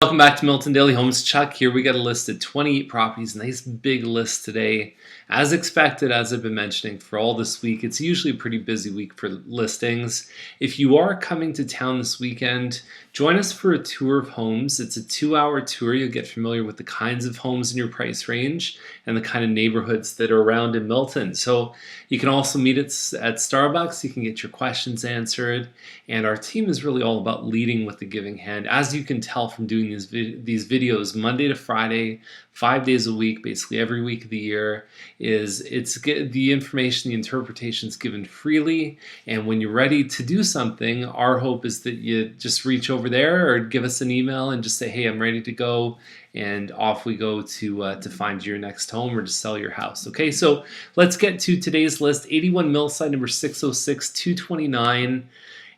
Welcome back to Milton Daily Homes. Chuck here. We got a list of 28 properties. Nice big list today. As expected, as I've been mentioning for all this week, it's usually a pretty busy week for listings. If you are coming to town this weekend, join us for a tour of homes. It's a 2-hour tour. You'll get familiar with the kinds of homes in your price range and the kind of neighborhoods that are around in Milton. So you can also meet at Starbucks. You can get your questions answered. And our team is really all about leading with the giving hand. As you can tell from doing these videos Monday to Friday, 5 days a week, basically every week of the year, it's the information, the interpretation is given freely. And when you're ready to do something, our hope is that you just reach over there or give us an email and just say, hey, I'm ready to go. And off we go to find your next home or to sell your house. Okay, so let's get to today's list. 81 Millside, number 606, 229.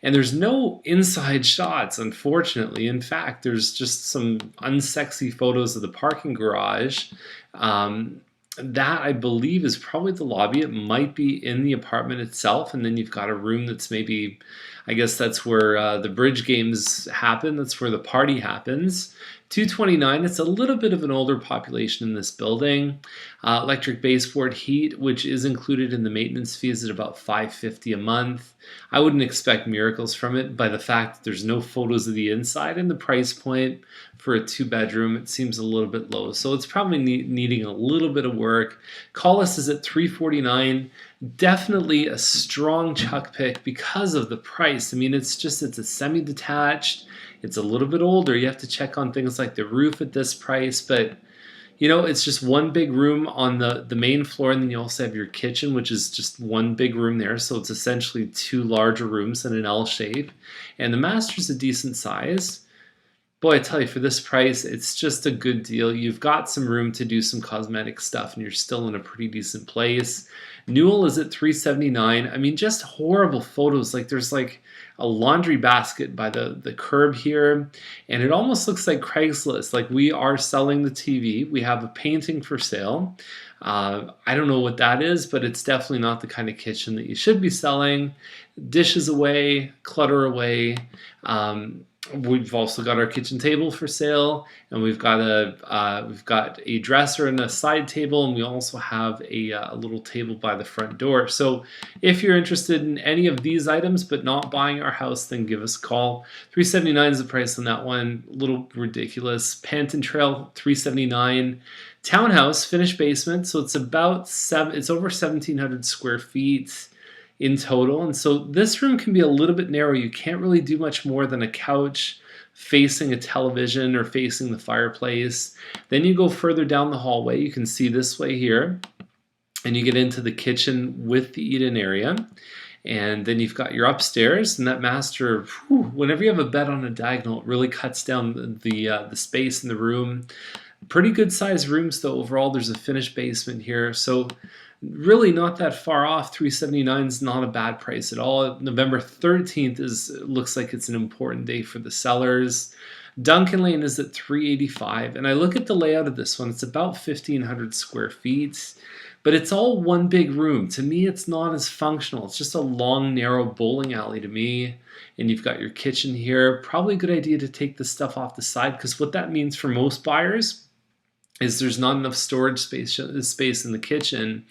And there's no inside shots, unfortunately. In fact, there's just some unsexy photos of the parking garage. That, I believe, is probably the lobby. It might be in the apartment itself. And then you've got a room that's maybe, I guess that's where the bridge games happen. That's where the party happens. 229, it's a little bit of an older population in this building. Electric baseboard heat, which is included in the maintenance fees at about $550 a month. I wouldn't expect miracles from it by the fact that there's no photos of the inside, and the price point for a 2-bedroom, it seems a little bit low. So it's probably needing a little bit of work. Call us is at $349. Definitely a strong Chuck pick because of the price. I mean, it's a semi-detached. It's a little bit older. You have to check on things like the roof at this price, but you know, it's just one big room on the main floor, and then you also have your kitchen, which is just one big room there. So it's essentially 2 larger rooms in an L shape. And the master's a decent size. Boy, I tell you, for this price, it's just a good deal. You've got some room to do some cosmetic stuff, and you're still in a pretty decent place. Newell is at $379. I mean, just horrible photos. Like there's like a laundry basket by the curb here, and it almost looks like Craigslist. Like we are selling the TV. We have a painting for sale. I don't know what that is, but it's definitely not the kind of kitchen that you should be selling. Dishes away, clutter away. We've also got our kitchen table for sale, and we've got a dresser and a side table, and we also have a little table by the front door. So if you're interested in any of these items but not buying our house, then give us a call. $379 is the price on that one. A little ridiculous. Panton Trail, $379. Townhouse, finished basement, so it's it's over 1,700 square feet in total. And so this room can be a little bit narrow. You can't really do much more than a couch facing a television or facing the fireplace. Then you go further down the hallway. You can see this way here, and you get into the kitchen with the eat-in area. And then you've got your upstairs, and that master, whenever you have a bed on a diagonal, it really cuts down the space in the room. Pretty good sized rooms though overall. There's a finished basement here. So really not that far off. $379 is not a bad price at all. November 13th looks like it's an important day for the sellers. Duncan Lane is at $385, and I look at the layout of this one. It's about 1,500 square feet, but it's all one big room. To me, it's not as functional. It's just a long, narrow bowling alley to me. And you've got your kitchen here. Probably a good idea to take this stuff off the side, because what that means for most buyers is there's not enough storage space in the kitchen.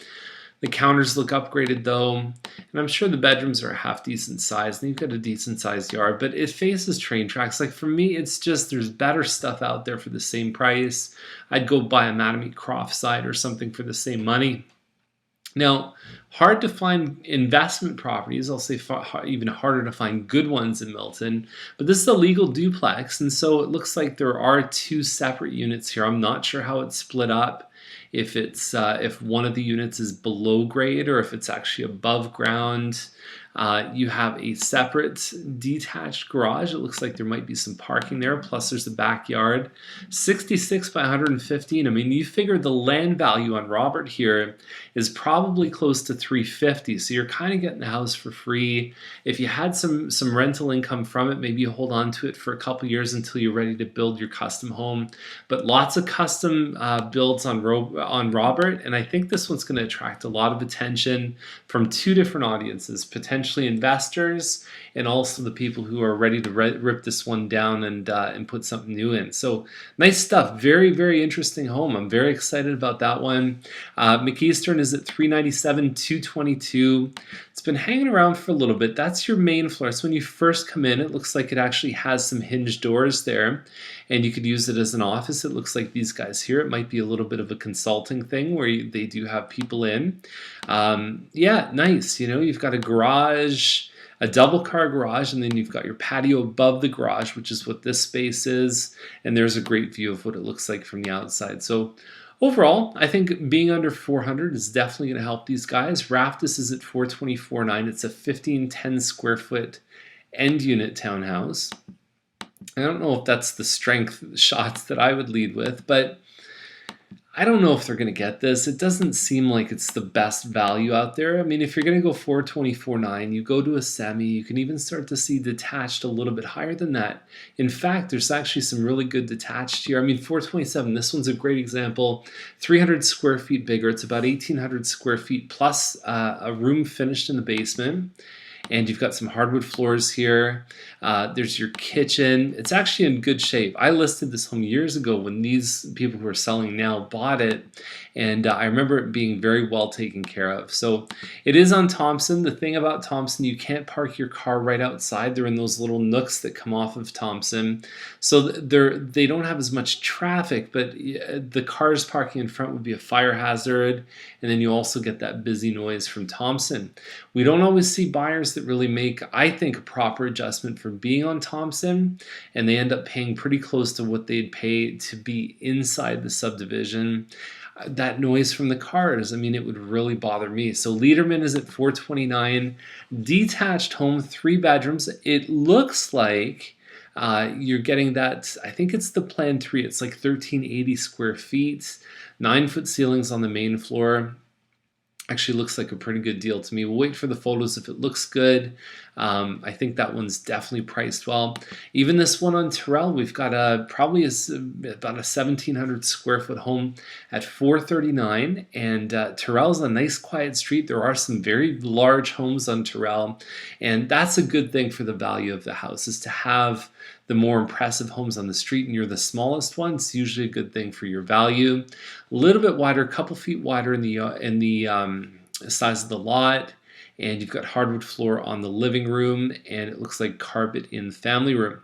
The counters look upgraded though, and I'm sure the bedrooms are a half decent size, and you've got a decent sized yard, but it faces train tracks. Like for me, it's just, there's better stuff out there for the same price. I'd go buy a Mattamy Croft side or something for the same money. Now, hard to find investment properties. I'll say even harder to find good ones in Milton, but this is a legal duplex, and so it looks like there are 2 separate units here. I'm not sure how it's split up, if one of the units is below grade or if it's actually above ground. You have a separate detached garage. It looks like there might be some parking there, plus there's a backyard. 66 by 115. I mean, you figure the land value on Robert here is probably close to $350, so you're kind of getting the house for free. If you had some rental income from it, maybe you hold on to it for a couple years until you're ready to build your custom home. But lots of custom builds on Robert, and I think this one's going to attract a lot of attention from 2 different audiences, potentially potentially investors and also the people who are ready to rip this one down and put something new in. So nice stuff. Very, very interesting home. I'm very excited about that one. McEastern is at $397, $222. It's been hanging around for a little bit. That's your main floor. So when you first come in, it looks like it actually has some hinged doors there, and you could use it as an office. It looks like these guys here. It might be a little bit of a consulting thing where they do have people in. Yeah, nice. You've got a garage, a double car garage, and then you've got your patio above the garage, which is what this space is. And there's a great view of what it looks like from the outside. So overall, I think being under 400 is definitely going to help these guys. Raftus is at 424.9. It's a 1510 square foot end unit townhouse. I don't know if that's the strength shots that I would lead with, but I don't know if they're going to get this. It doesn't seem like it's the best value out there. I mean, if you're going to go 424.9, you go to a semi, you can even start to see detached a little bit higher than that. In fact, there's actually some really good detached here. I mean, 427, this one's a great example. 300 square feet bigger. It's about 1,800 square feet plus a room finished in the basement. And you've got some hardwood floors here. There's your kitchen. It's actually in good shape. I listed this home years ago when these people who are selling now bought it. And I remember it being very well taken care of. So it is on Thompson. The thing about Thompson, you can't park your car right outside. They're in those little nooks that come off of Thompson. So they don't have as much traffic, but the cars parking in front would be a fire hazard. And then you also get that busy noise from Thompson. We don't always see buyers that really make, I think, a proper adjustment for being on Thompson, and they end up paying pretty close to what they'd pay to be inside the subdivision. That noise from the cars, I mean, it would really bother me. So Lederman is at 429, detached home, 3 bedrooms. It looks like you're getting that, I think it's the plan 3. It's like 1,380 square feet, 9-foot ceilings on the main floor. Actually looks like a pretty good deal to me. We'll wait for the photos if it looks good. I think that one's definitely priced well. Even this one on Terrell, we've got probably about a 1,700 square foot home at 439. And Terrell's a nice quiet street. There are some very large homes on Terrell. And that's a good thing for the value of the house, is to have the more impressive homes on the street and you're the smallest one. It's usually a good thing for your value. A little bit wider, a couple feet wider in the size of the lot. And you've got hardwood floor on the living room, and it looks like carpet in the family room.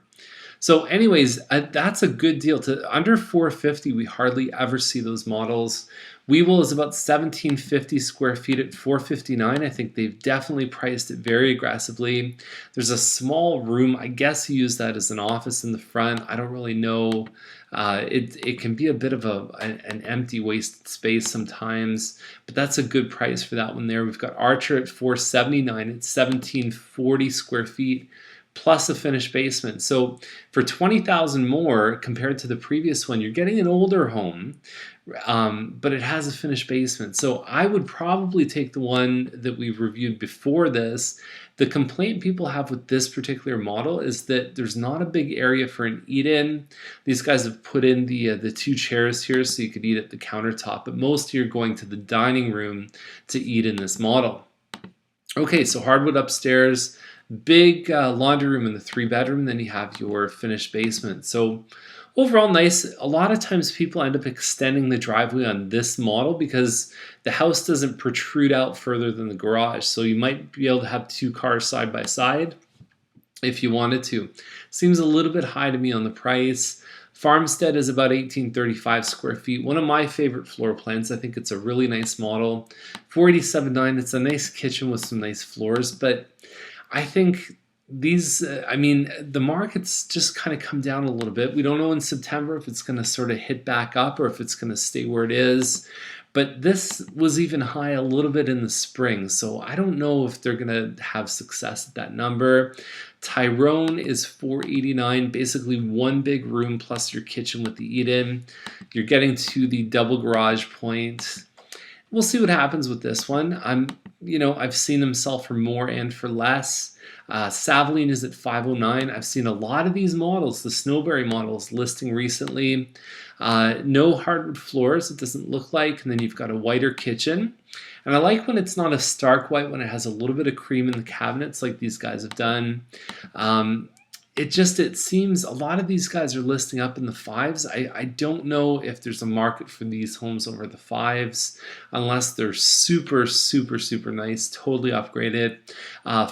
So anyways, that's a good deal. To under 450, we hardly ever see those models. Weevil is about 1,750 square feet at 459. I think they've definitely priced it very aggressively. There's a small room. I guess you use that as an office in the front. I don't really know. It can be a bit of an empty, wasted space sometimes, but that's a good price for that one there. We've got Archer at 479. It's 1,740 square feet plus a finished basement. So for $20,000 more compared to the previous one, you're getting an older home, but it has a finished basement. So I would probably take the one that we reviewed before this. The complaint people have with this particular model is that there's not a big area for an eat-in. These guys have put in the 2 chairs here so you could eat at the countertop, but mostly you're going to the dining room to eat in this model. Okay, so hardwood upstairs, big laundry room in the 3-bedroom, then you have your finished basement. So overall nice. A lot of times people end up extending the driveway on this model because the house doesn't protrude out further than the garage. So you might be able to have 2 cars side by side if you wanted to. Seems a little bit high to me on the price. Farmstead is about 1,835 square feet. One of my favorite floor plans. I think it's a really nice model. 487.9. It's a nice kitchen with some nice floors, but I think these, the market's just kind of come down a little bit. We don't know in September if it's going to sort of hit back up or if it's going to stay where it is. But this was even high a little bit in the spring. So I don't know if they're going to have success at that number. Tyrone is 489, basically 1 big room plus your kitchen with the eat-in. You're getting to the double garage point. We'll see what happens with this one. I've seen them sell for more and for less. Savaline is at 509. I've seen a lot of these models, the Snowberry models, listing recently. No hardwood floors, it doesn't look like. And then you've got a whiter kitchen. And I like when it's not a stark white, when it has a little bit of cream in the cabinets like these guys have done. Um, it seems a lot of these guys are listing up in the fives. I don't know if there's a market for these homes over the fives unless they're super, super, super nice, totally upgraded.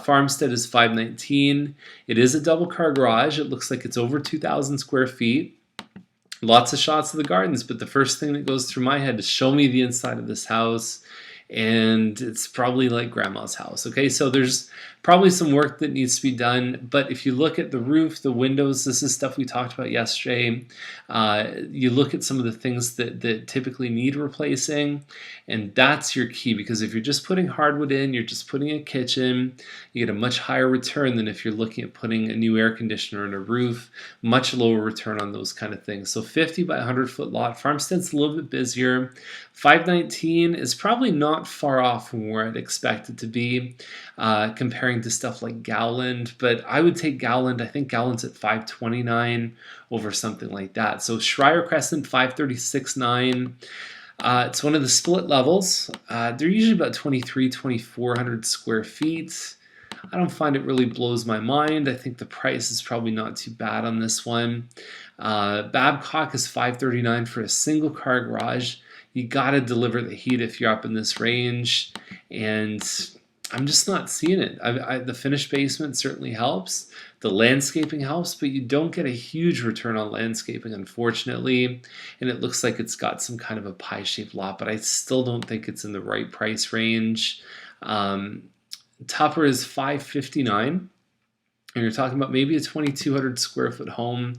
Farmstead is 519. It is a double car garage. It looks like it's over 2,000 square feet. Lots of shots of the gardens, but the first thing that goes through my head is show me the inside of this house, and it's probably like grandma's house. Okay, so there's probably some work that needs to be done, but if you look at the roof, the windows, this is stuff we talked about yesterday. You look at some of the things that typically need replacing, and that's your key, because if you're just putting hardwood in, you're just putting a kitchen, you get a much higher return than if you're looking at putting a new air conditioner in a roof. Much lower return on those kind of things. So 50 by 100 foot lot. Farmstead's a little bit busier. 519 is probably not far off from where I'd expect it to be, comparing to stuff like Gowland, but I would take Gowland. I think Gowland's at 529 over something like that. So Schreier Crescent 536.9. It's one of the split levels. They're usually about 2,400 square feet. I don't find it really blows my mind. I think the price is probably not too bad on this one. Babcock is 539 for a single car garage. You got to deliver the heat if you're up in this range, and I'm just not seeing it. The finished basement certainly helps. The landscaping helps, but you don't get a huge return on landscaping, unfortunately. And it looks like it's got some kind of a pie-shaped lot, but I still don't think it's in the right price range. Tupper is 559. And you're talking about maybe a 2,200 square foot home,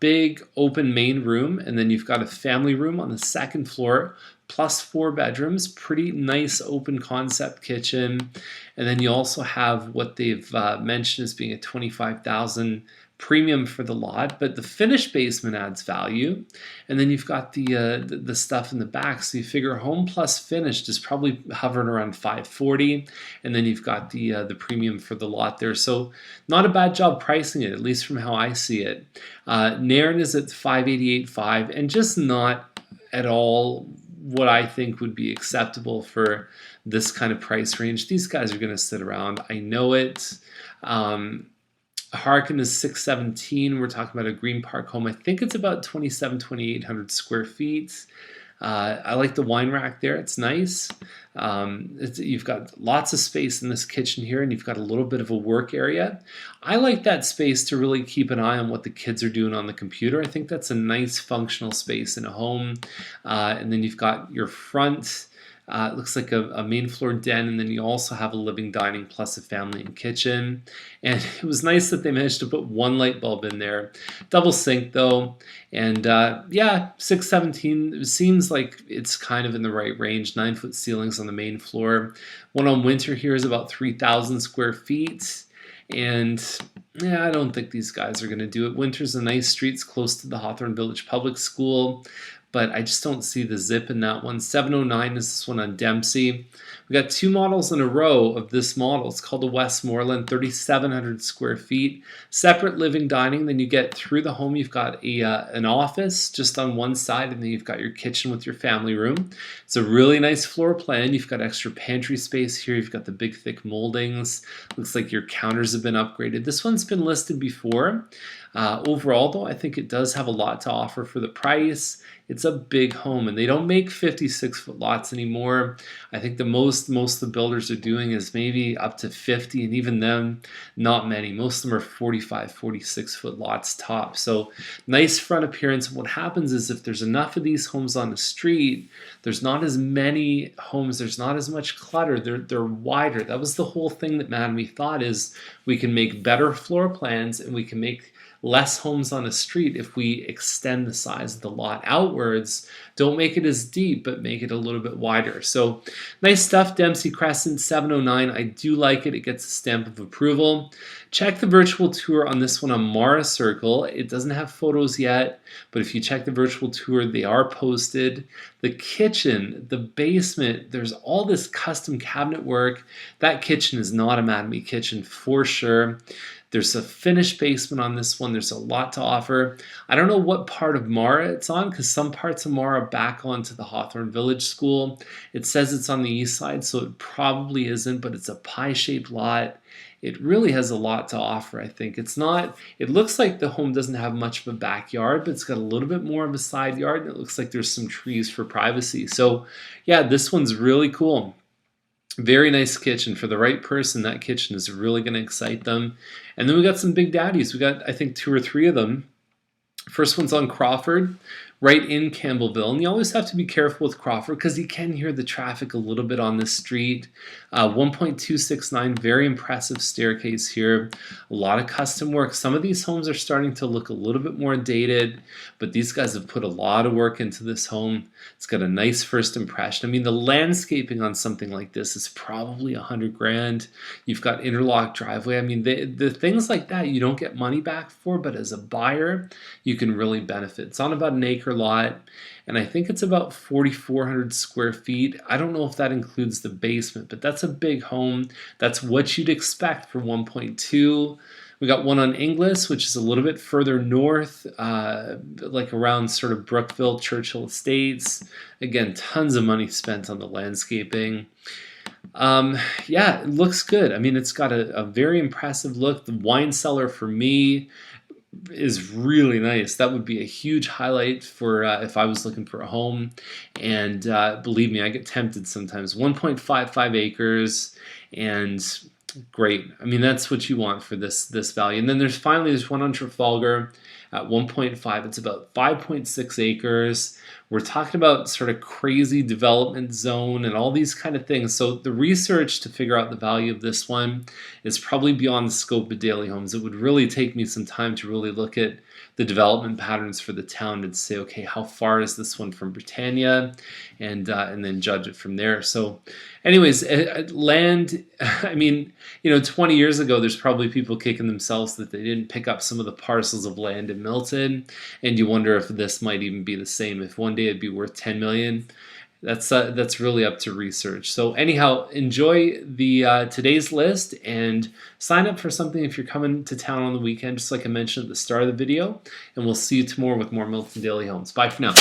big open main room, and then you've got a family room on the second floor, plus 4 bedrooms, pretty nice open concept kitchen. And then you also have what they've mentioned as being a 25,000 premium for the lot, but the finished basement adds value. And then you've got the stuff in the back, so you figure home plus finished is probably hovering around 540, and then you've got the premium for the lot there. So not a bad job pricing it, at least from how I see it. Nairn is at 588.5, and just not at all what I think would be acceptable for this kind of price range. These guys are going to sit around. I know it. Harkin is 617. We're talking about a Green Park home. I think it's about 2,800 square feet. I like the wine rack there. It's nice. You've got lots of space in this kitchen here, and you've got a little bit of a work area. I like that space to really keep an eye on what the kids are doing on the computer. I think that's a nice functional space in a home. And then you've got your front. It looks like a main floor den, and then you also have a living, dining, plus a family and kitchen. And it was nice that they managed to put one light bulb in there. Double sink though, and yeah, 617. It seems like it's kind of in the right range. 9-foot ceilings on the main floor. One on Winter here is about 3,000 square feet. And yeah, I don't think these guys are going to do it. Winter's a nice street. It's close to the Hawthorne Village Public School, but I just don't see the zip in that one. 709 is this one on Dempsey. We got 2 models in a row of this model. It's called the Westmoreland, 3,700 square feet. Separate living, dining. Then you get through the home, you've got an office just on one side, and then you've got your kitchen with your family room. It's a really nice floor plan. You've got extra pantry space here. You've got the big, thick moldings. Looks like your counters have been upgraded. This one's been listed before. Overall, though, I think it does have a lot to offer for the price. It's a big home, and they don't make 56-foot lots anymore. I think the most of the builders are doing is maybe up to 50, and even them, not many. Most of them are 45, 46-foot lots top. So nice front appearance. What happens is if there's enough of these homes on the street, there's not as many homes, there's not as much clutter, they're wider. That was the whole thing that Madame thought, is we can make better floor plans and we can make less homes on a street if we extend the size of the lot outwards. Don't make it as deep, but make it a little bit wider. So nice stuff. Dempsey Crescent 709. I do like it. It gets a stamp of approval. Check the virtual tour on this one on Mara Circle. It doesn't have photos yet, but if you check the virtual tour, they are posted. The kitchen, the basement, there's all this custom cabinet work. That kitchen is not a Madame kitchen for sure. There's a finished basement on this one. There's a lot to offer. I don't know what part of Mara it's on, because some parts of Mara back onto the Hawthorne Village School. It says it's on the east side, so it probably isn't, but it's a pie-shaped lot. It really has a lot to offer, I think. It looks like the home doesn't have much of a backyard, but it's got a little bit more of a side yard, and it looks like there's some trees for privacy. So yeah, this one's really cool. Very nice kitchen. For the right person, that kitchen is really going to excite them. And then we got some big daddies. We got, I think, 2 or 3 of them. First one's on Crawford, right in Campbellville. And you always have to be careful with Crawford because you can hear the traffic a little bit on this street. 1.269, very impressive staircase here. A lot of custom work. Some of these homes are starting to look a little bit more dated, but these guys have put a lot of work into this home. It's got a nice first impression. I mean, the landscaping on something like this is probably $100,000. You've got interlock driveway. I mean, the things like that you don't get money back for, but as a buyer, you can really benefit. It's on about an acre lot, and I think it's about 4,400 square feet. I don't know if that includes the basement, but that's a big home. That's what you'd expect for 1.2. We got one on Inglis, which is a little bit further north, like around sort of Brookville, Churchill Estates. Again, tons of money spent on the landscaping. Yeah, it looks good. I mean, it's got a very impressive look. The wine cellar for me is really nice. That would be a huge highlight for if I was looking for a home. And believe me, I get tempted sometimes. 1.55 acres and great. I mean, that's what you want for this value. And then there's one on Trafalgar at 1.5. It's about 5.6 acres. We're talking about sort of crazy development zone and all these kind of things. So the research to figure out the value of this one is probably beyond the scope of Daily Homes. It would really take me some time to really look at the development patterns for the town and say, okay, how far is this one from Britannia, and then judge it from there. So anyways, land, I mean, 20 years ago, there's probably people kicking themselves that they didn't pick up some of the parcels of land in Milton, and you wonder if this might even be the same. If one day it'd be worth 10 million, that's really up to research. So anyhow, enjoy the today's list and sign up for something if you're coming to town on the weekend, just like I mentioned at the start of the video. And we'll see you tomorrow with more Milton Daily Homes. Bye for now.